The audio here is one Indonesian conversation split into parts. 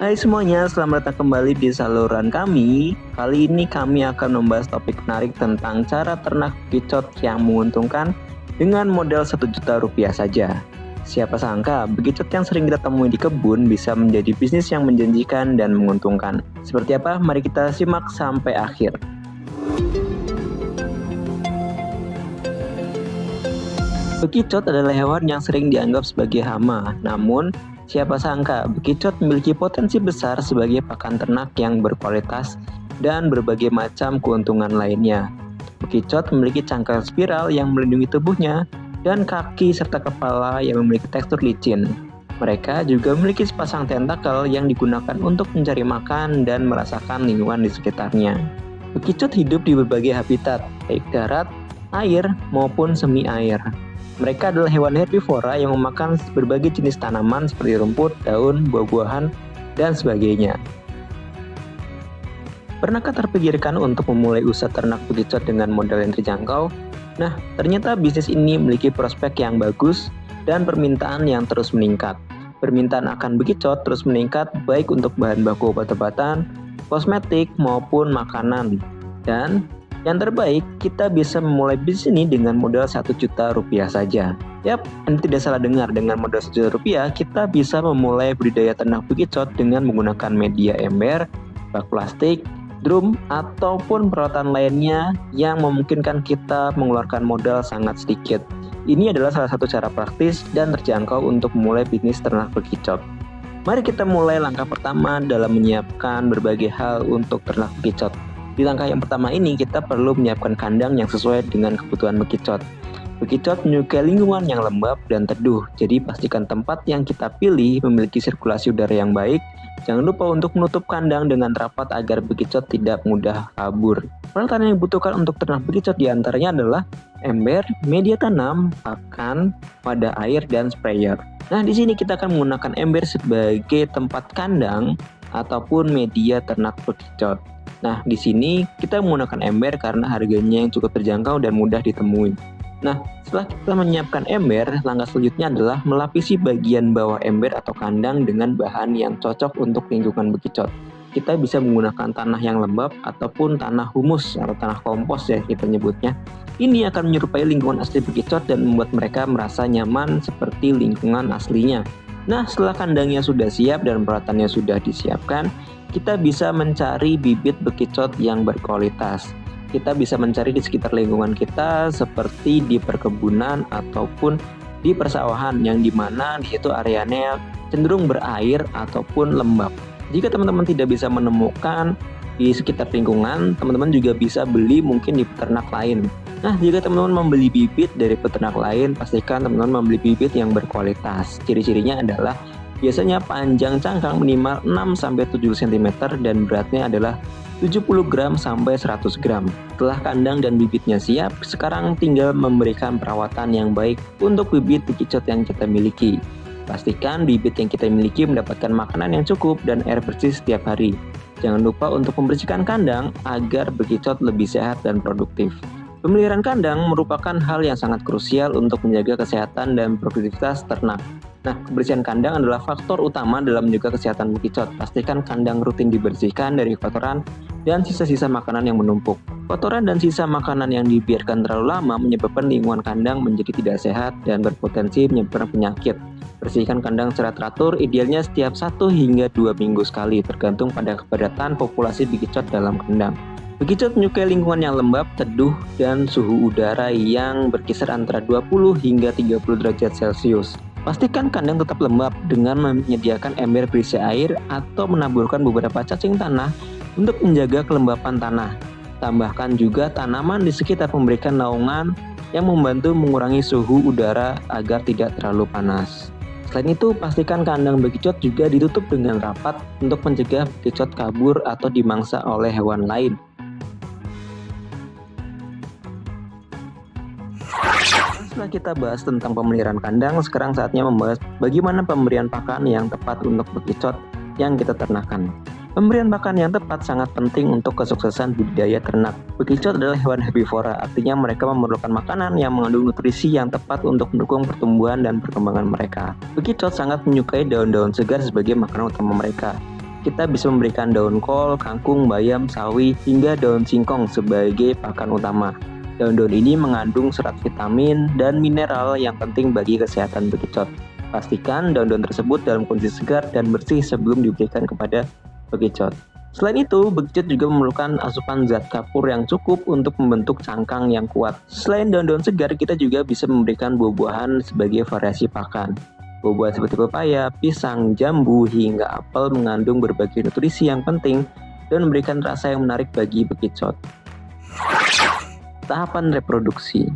Hai semuanya, selamat datang kembali di saluran kami. Kali ini kami akan membahas topik menarik tentang cara ternak bekicot yang menguntungkan dengan modal 1 juta rupiah saja. Siapa sangka, bekicot yang sering kita temui di kebun bisa menjadi bisnis yang menjanjikan dan menguntungkan. Seperti apa? Mari kita simak sampai akhir. Bekicot adalah hewan yang sering dianggap sebagai hama, namun siapa sangka bekicot memiliki potensi besar sebagai pakan ternak yang berkualitas dan berbagai macam keuntungan lainnya. Bekicot memiliki cangkang spiral yang melindungi tubuhnya dan kaki serta kepala yang memiliki tekstur licin. Mereka juga memiliki sepasang tentakel yang digunakan untuk mencari makan dan merasakan lingkungan di sekitarnya. Bekicot hidup di berbagai habitat, baik darat, air, maupun semi air. Mereka adalah hewan herbivora yang memakan berbagai jenis tanaman seperti rumput, daun, buah-buahan, dan sebagainya. Pernahkah terpikirkan untuk memulai usaha ternak bekicot dengan modal yang terjangkau? Nah, ternyata bisnis ini memiliki prospek yang bagus dan permintaan yang terus meningkat. Permintaan akan bekicot terus meningkat baik untuk bahan baku obat-obatan, kosmetik, maupun makanan. Dan yang terbaik, kita bisa memulai bisnis ini dengan modal 1 juta rupiah saja. Yap, Anda tidak salah dengar, dengan modal 1 juta rupiah, kita bisa memulai budidaya ternak bekicot dengan menggunakan media ember, bak plastik, drum, ataupun peralatan lainnya yang memungkinkan kita mengeluarkan modal sangat sedikit. Ini adalah salah satu cara praktis dan terjangkau untuk memulai bisnis ternak bekicot. Mari kita mulai langkah pertama dalam menyiapkan berbagai hal untuk ternak bekicot. Di langkah yang pertama ini, kita perlu menyiapkan kandang yang sesuai dengan kebutuhan bekicot. Bekicot menyukai lingkungan yang lembab dan teduh, jadi pastikan tempat yang kita pilih memiliki sirkulasi udara yang baik. Jangan lupa untuk menutup kandang dengan rapat agar bekicot tidak mudah kabur. Peralatan yang dibutuhkan untuk ternak bekicot diantaranya adalah ember, media tanam, pakan, wadah air, dan sprayer. Nah, di sini kita akan menggunakan ember sebagai tempat kandang ataupun media ternak bekicot. Nah, di sini kita menggunakan ember karena harganya yang cukup terjangkau dan mudah ditemui. Nah, setelah kita menyiapkan ember, langkah selanjutnya adalah melapisi bagian bawah ember atau kandang dengan bahan yang cocok untuk lingkungan bekicot. Kita bisa menggunakan tanah yang lembab ataupun tanah humus atau tanah kompos ya kita nyebutnya. Ini akan menyerupai lingkungan asli bekicot dan membuat mereka merasa nyaman seperti lingkungan aslinya. Nah, setelah kandangnya sudah siap dan peralatannya sudah disiapkan, kita bisa mencari bibit bekicot yang berkualitas. Kita bisa mencari di sekitar lingkungan kita seperti di perkebunan ataupun di persawahan yang dimana di situ areanya cenderung berair ataupun lembab. Jika teman-teman tidak bisa menemukan di sekitar lingkungan, teman-teman juga bisa beli mungkin di peternak lain. Nah, jika teman-teman membeli bibit dari peternak lain, pastikan teman-teman membeli bibit yang berkualitas. Ciri-cirinya adalah biasanya panjang cangkang minimal 6-7 cm dan beratnya adalah 70 gram sampai 100 gram. Setelah kandang dan bibitnya siap, sekarang tinggal memberikan perawatan yang baik untuk bibit bekicot yang kita miliki. Pastikan bibit yang kita miliki mendapatkan makanan yang cukup dan air bersih setiap hari. Jangan lupa untuk membersihkan kandang agar bekicot lebih sehat dan produktif. Pemeliharaan kandang merupakan hal yang sangat krusial untuk menjaga kesehatan dan produktivitas ternak. Nah, kebersihan kandang adalah faktor utama dalam menjaga kesehatan bekicot. Pastikan kandang rutin dibersihkan dari kotoran dan sisa-sisa makanan yang menumpuk. Kotoran dan sisa makanan yang dibiarkan terlalu lama menyebabkan lingkungan kandang menjadi tidak sehat dan berpotensi menyebabkan penyakit. Bersihkan kandang secara teratur, idealnya setiap 1 hingga 2 minggu sekali, tergantung pada kepadatan populasi bekicot dalam kandang. Bekicot menyukai lingkungan yang lembab, teduh, dan suhu udara yang berkisar antara 20 hingga 30 derajat Celcius. Pastikan kandang tetap lembab dengan menyediakan ember berisi air atau menaburkan beberapa cacing tanah untuk menjaga kelembapan tanah. Tambahkan juga tanaman di sekitar memberikan naungan yang membantu mengurangi suhu udara agar tidak terlalu panas. Selain itu, pastikan kandang bekicot juga ditutup dengan rapat untuk mencegah bekicot kabur atau dimangsa oleh hewan lain. Setelah kita bahas tentang pemeliharaan kandang, sekarang saatnya membahas bagaimana pemberian pakan yang tepat untuk bekicot yang kita ternakan. Pemberian pakan yang tepat sangat penting untuk kesuksesan budidaya ternak. Bekicot adalah hewan herbivora, artinya mereka memerlukan makanan yang mengandung nutrisi yang tepat untuk mendukung pertumbuhan dan perkembangan mereka. Bekicot sangat menyukai daun-daun segar sebagai makanan utama mereka. kita bisa memberikan daun kol, kangkung, bayam, sawi, hingga daun singkong sebagai pakan utama. Daun-daun ini mengandung serat vitamin dan mineral yang penting bagi kesehatan bekicot. Pastikan daun-daun tersebut dalam kondisi segar dan bersih sebelum diberikan kepada bekicot. Selain itu, bekicot juga memerlukan asupan zat kapur yang cukup untuk membentuk cangkang yang kuat. Selain daun-daun segar, kita juga bisa memberikan buah-buahan sebagai variasi pakan. Buah-buahan seperti pepaya, pisang, jambu, hingga apel mengandung berbagai nutrisi yang penting dan memberikan rasa yang menarik bagi bekicot. Tahapan reproduksi.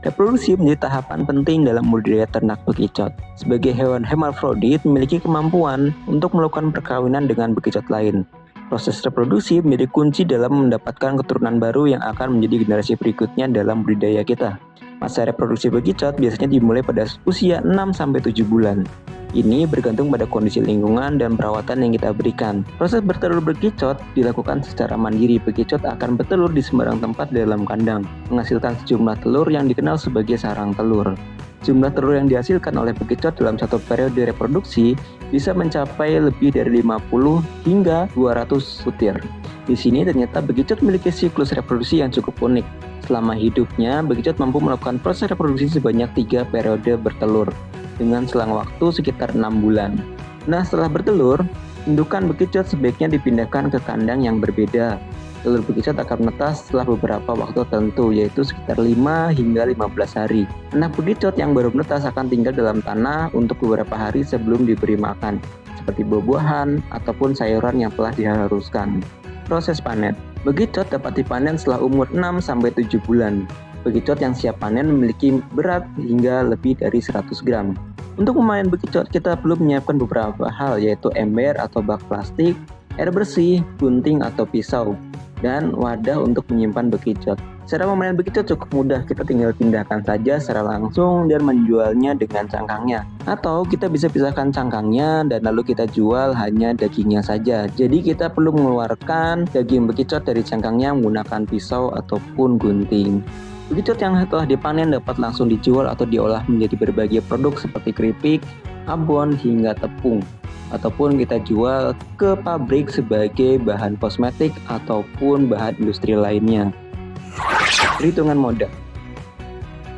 Reproduksi menjadi tahapan penting dalam budidaya ternak bekicot. Sebagai hewan hermafrodit memiliki kemampuan untuk melakukan perkawinan dengan bekicot lain. Proses reproduksi menjadi kunci dalam mendapatkan keturunan baru yang akan menjadi generasi berikutnya dalam budidaya kita. Masa reproduksi bekicot biasanya dimulai pada usia 6-7 bulan. Ini bergantung pada kondisi lingkungan dan perawatan yang kita berikan. Proses bertelur bekicot dilakukan secara mandiri. Bekicot akan bertelur di sembarang tempat dalam kandang, menghasilkan sejumlah telur yang dikenal sebagai sarang telur. Jumlah telur yang dihasilkan oleh bekicot dalam satu periode reproduksi bisa mencapai lebih dari 50 hingga 200 butir. Di sini ternyata bekicot memiliki siklus reproduksi yang cukup unik. Selama hidupnya, bekicot mampu melakukan proses reproduksi sebanyak 3 periode bertelur dengan selang waktu sekitar 6 bulan. Nah, setelah bertelur, indukan bekicot sebaiknya dipindahkan ke kandang yang berbeda. Telur bekicot akan menetas setelah beberapa waktu tertentu, yaitu sekitar 5 hingga 15 hari. Anak bekicot yang baru menetas akan tinggal dalam tanah untuk beberapa hari sebelum diberi makan, seperti buah-buahan ataupun sayuran yang telah diharuskan. Proses panen. Bekicot dapat dipanen setelah umur 6-7 bulan. Bekicot yang siap panen memiliki berat hingga lebih dari 100 gram. Untuk memanen bekicot, kita perlu menyiapkan beberapa hal, yaitu ember atau bak plastik, air bersih, gunting atau pisau, dan wadah untuk menyimpan bekicot. Cara memanen bekicot cukup mudah, kita tinggal pindahkan saja secara langsung dan menjualnya dengan cangkangnya. Atau kita bisa pisahkan cangkangnya dan lalu kita jual hanya dagingnya saja. Jadi kita perlu mengeluarkan daging bekicot dari cangkangnya menggunakan pisau ataupun gunting. Bekicot yang telah dipanen dapat langsung dijual atau diolah menjadi berbagai produk seperti keripik, abon, hingga tepung. Ataupun kita jual ke pabrik sebagai bahan kosmetik ataupun bahan industri lainnya. Perhitungan modal.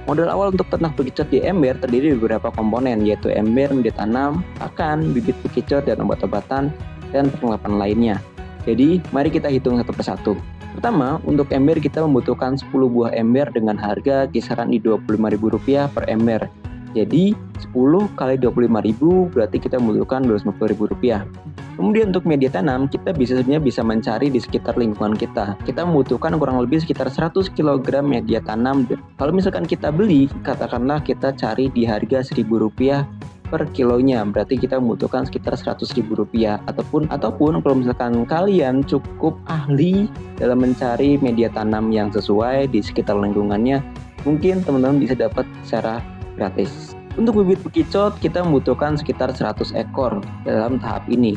Modal awal untuk ternak bekicot di ember terdiri dari beberapa komponen, yaitu ember, media tanam, pakan, bibit bekicot, dan obat-obatan, dan perlengkapan lainnya. Jadi, mari kita hitung satu persatu. Pertama, untuk ember kita membutuhkan 10 buah ember dengan harga kisaran di Rp25.000 per ember. Jadi 10 kali 25.000 berarti kita membutuhkan Rp250.000. Kemudian untuk media tanam kita sebenarnya bisa mencari di sekitar lingkungan kita. Kita membutuhkan kurang lebih sekitar 100 kg media tanam. Kalau misalkan kita beli, katakanlah kita cari di harga Rp1.000 per kilonya, berarti kita membutuhkan sekitar Rp100.000. Ataupun kalau misalkan kalian cukup ahli dalam mencari media tanam yang sesuai di sekitar lingkungannya, mungkin teman-teman bisa dapat secara gratis. Untuk bibit bekicot kita membutuhkan sekitar 100 ekor dalam tahap ini.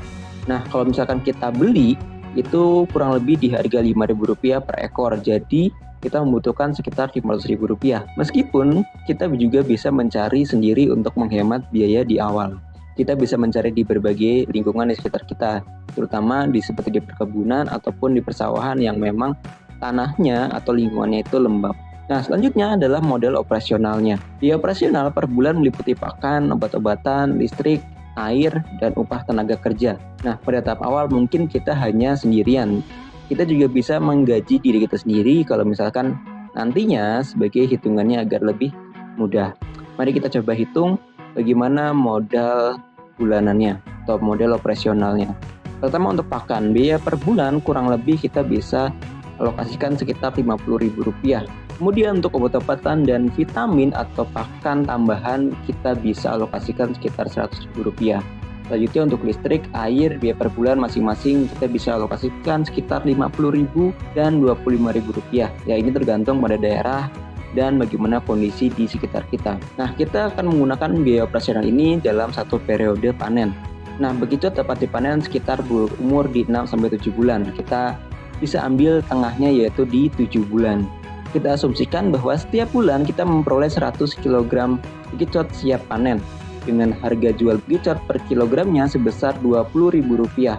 Nah, kalau misalkan kita beli itu kurang lebih di harga Rp5.000 per ekor. Jadi kita membutuhkan sekitar Rp500.000. Meskipun kita juga bisa mencari sendiri untuk menghemat biaya di awal. Kita bisa mencari di berbagai lingkungan di sekitar kita, terutama seperti di perkebunan ataupun di persawahan yang memang tanahnya atau lingkungannya itu lembab. Nah, selanjutnya adalah model operasionalnya. Biaya operasional per bulan meliputi pakan, obat-obatan, listrik, air, dan upah tenaga kerja. Nah, pada tahap awal mungkin kita hanya sendirian. Kita juga bisa menggaji diri kita sendiri kalau misalkan nantinya sebagai hitungannya agar lebih mudah. Mari kita coba hitung bagaimana modal bulanannya atau model operasionalnya. Pertama untuk pakan, biaya per bulan kurang lebih kita bisa alokasikan sekitar Rp50.000. Kemudian untuk obat-obatan dan vitamin atau pakan tambahan kita bisa alokasikan sekitar Rp100.000. Selanjutnya untuk listrik, air, biaya per bulan masing-masing kita bisa alokasikan sekitar Rp50.000 dan Rp25.000. Ya, ini tergantung pada daerah dan bagaimana kondisi di sekitar kita. Nah, kita akan menggunakan biaya operasional ini dalam satu periode panen. Nah, bekicot dapat dipanen sekitar umur di 6-7 bulan. Kita bisa ambil tengahnya yaitu di 7 bulan. Kita asumsikan bahwa setiap bulan kita memperoleh 100 kg bekicot siap panen dengan harga jual bekicot per kilogramnya sebesar Rp20.000.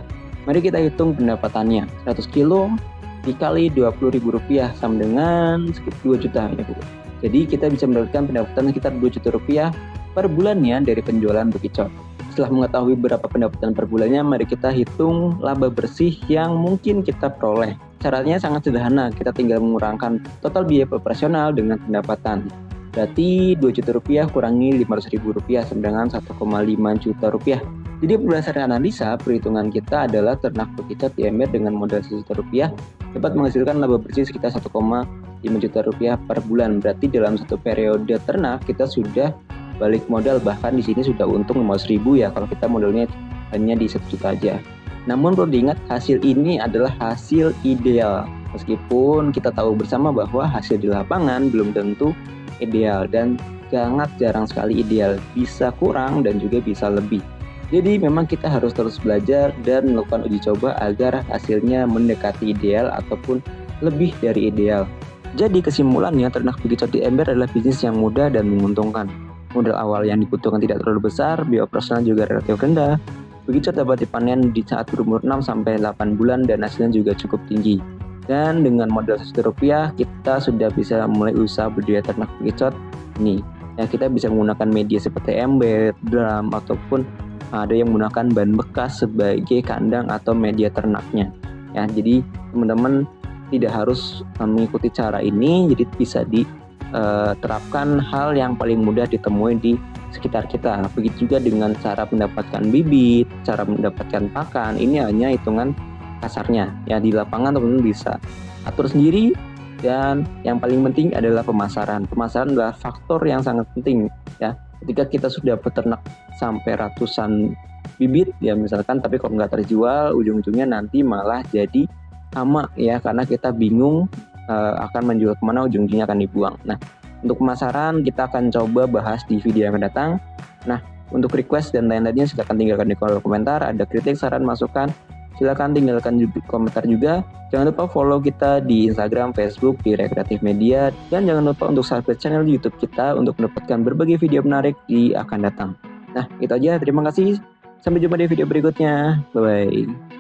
Mari kita hitung pendapatannya. 100 kilo dikali Rp20.000 sama dengan 2 juta ya Bu. Jadi kita bisa mendapatkan pendapatan sekitar 2 juta rupiah per bulannya dari penjualan bekicot. Setelah mengetahui berapa pendapatan per bulannya, mari kita hitung laba bersih yang mungkin kita peroleh. Caranya sangat sederhana, kita tinggal mengurangkan total biaya operasional dengan pendapatan. Berarti 2 juta rupiah kurangi Rp500.000 sama dengan 1,5 juta rupiah. Jadi berdasarkan analisa, perhitungan kita adalah ternak bekicot di ember dengan modal 1 juta rupiah dapat menghasilkan laba bersih sekitar 1,5 juta rupiah per bulan. Berarti dalam satu periode ternak kita sudah balik modal, bahkan di sini sudah untung 500.000 ya kalau kita modalnya hanya di 1 juta aja. Namun perlu diingat, hasil ini adalah hasil ideal. Meskipun kita tahu bersama bahwa hasil di lapangan belum tentu ideal dan sangat jarang sekali ideal, bisa kurang dan juga bisa lebih. Jadi memang kita harus terus belajar dan melakukan uji coba agar hasilnya mendekati ideal ataupun lebih dari ideal. Jadi kesimpulannya, ternak bekicot di ember adalah bisnis yang mudah dan menguntungkan. Modal awal yang dibutuhkan tidak terlalu besar, biaya operasional juga relatif rendah. Bekicot dapat dipanen di saat berumur 6-8 bulan dan hasilnya juga cukup tinggi. Dan dengan modal Rp1 kita sudah bisa mulai usaha budidaya ternak bekicot ini. Ya, kita bisa menggunakan media seperti ember, drum, ataupun ada yang menggunakan ban bekas sebagai kandang atau media ternaknya. Ya, jadi teman-teman tidak harus mengikuti cara ini, jadi bisa diterapkan hal yang paling mudah ditemui di sekitar kita. Begitu juga dengan cara mendapatkan bibit, cara mendapatkan pakan, ini hanya hitungan kasarnya. Ya, di lapangan teman-teman bisa atur sendiri. Dan yang paling penting adalah pemasaran. Pemasaran adalah faktor yang sangat penting ya. Ketika kita sudah beternak sampai ratusan bibit ya misalkan, tapi kalau nggak terjual, ujung-ujungnya nanti malah jadi sama ya, karena kita bingung akan menjual kemana, ujung-ujungnya akan dibuang. Nah, untuk pemasaran kita akan coba bahas di video yang akan datang. Nah, untuk request dan lain-lainnya silakan tinggalkan di kolom komentar. Ada kritik, saran, masukan, silakan tinggalkan komentar juga. Jangan lupa follow kita di Instagram, Facebook, di Rekreatif Media. Dan jangan lupa untuk subscribe channel YouTube kita untuk mendapatkan berbagai video menarik di akan datang. Nah, itu aja. Terima kasih. Sampai jumpa di video berikutnya. Bye-bye.